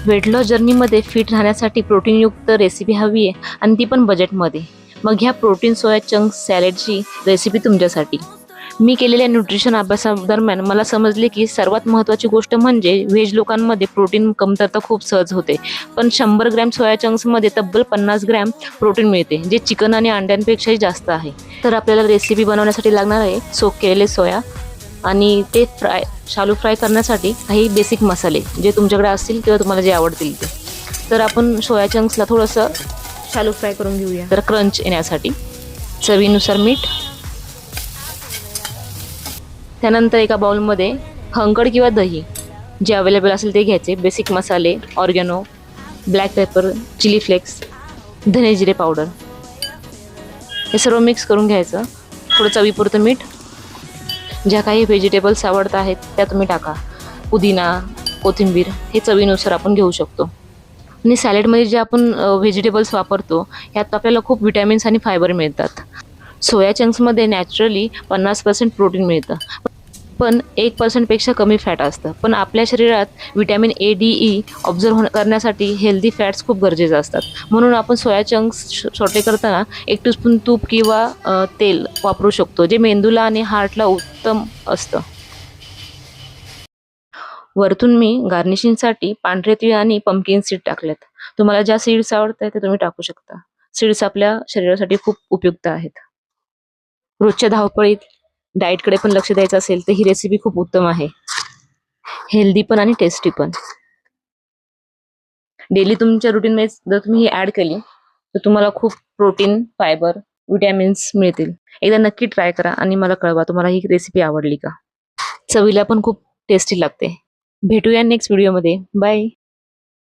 Weight loss जर्नीमध्ये fit राहण्यासाठी प्रोटीनयुक्त recipe हवी आहे आणि ती पण बजेटमध्ये. मग ह्या प्रोटीन सोया चंक्स सॅलडची रेसिपी तुमच्यासाठी. मी केलेल्या न्यूट्रिशन अभ्यासादरम्यान मला समजले की सर्वात महत्त्वाची गोष्ट म्हणजे व्हेज लोकांमध्ये प्रोटीन कमतरता खूप सहज होते. पण 100 ग्रॅम सोया चंक्समध्ये तब्बल 50 ग्रॅम प्रोटीन मिळते, जे चिकन आणि अंड्यांपेक्षाही जास्त आहे. तर आपल्याला रेसिपी बनवण्यासाठी लागणार आहे सोक केलेले सोया आणि ते शालू फ्राय करण्यासाठी काही बेसिक मसाले जे तुमच्याकडे असतील किंवा तुम्हाला जे आवडतील ते. तर आपण सोया चंक्सला थोडंसं शालू फ्राय करून घेऊया. तर क्रंच येण्यासाठी चवीनुसार मीठ. त्यानंतर एका बाउलमध्ये खंकड किंवा दही जे अवेलेबल असेल ते घ्यायचे. बेसिक मसाले, ऑर्गॅनो, ब्लॅक पेपर, चिली फ्लेक्स, धने जिरे पावडर हे सर्व मिक्स करून घ्यायचं. थोडं चवीपुरतं मीठ. ज्या काही व्हेजिटेबल्स आवडत आहेत त्या तुम्ही टाका. पुदिना, कोथिंबीर हे चवीनुसार आपण घेऊ शकतो. आणि सॅलेडमध्ये जे आपण व्हेजिटेबल्स वापरतो ह्यात आपल्याला खूप विटॅमिन्स आणि फायबर मिळतात. सोया चंक्समध्ये नॅचरली 50% प्रोटीन मिळतं, पण 1% कमी फॅट असतं. पण आपल्या शरीरात vitamin A, D, E observe करण्यासाठी हेल्दी फॅट्स खूप गरजेचे असतात. म्हणून आपण सोया चंक्स सॉटे करताना 1 टीस्पून तूप किंवा तेल वापरू शकतो, जे मेंदूला आणि हार्टला उत्तम असतं. वरतून मी गार्निशिंगसाठी पांढरे तीळ आणि पंपकिन सीड टाकलेत. तुम्हाला ज्या सीड्स आवडतात ते तुम्ही टाकू शकता. सीड्स आपल्या शरीरासाठी खूप उपयुक्त आहेत. रोजच्या धावपळीत डाएटकडे पण लक्ष द्यायचं असेल तर ही रेसिपी खूप उत्तम आहे. हेल्दी पण आणि टेस्टी पण. डेली तुमच्या रुटीनमध्ये जर तुम्ही ही ॲड केली तर तुम्हाला खूप प्रोटीन, फायबर, विटॅमिन्स मिळतील. एकदा नक्की ट्राय करा आणि मला कळवा तुम्हाला ही रेसिपी आवडली का. चवीला पण खूप टेस्टी लागते. भेटूया नेक्स्ट व्हिडिओमध्ये. बाय.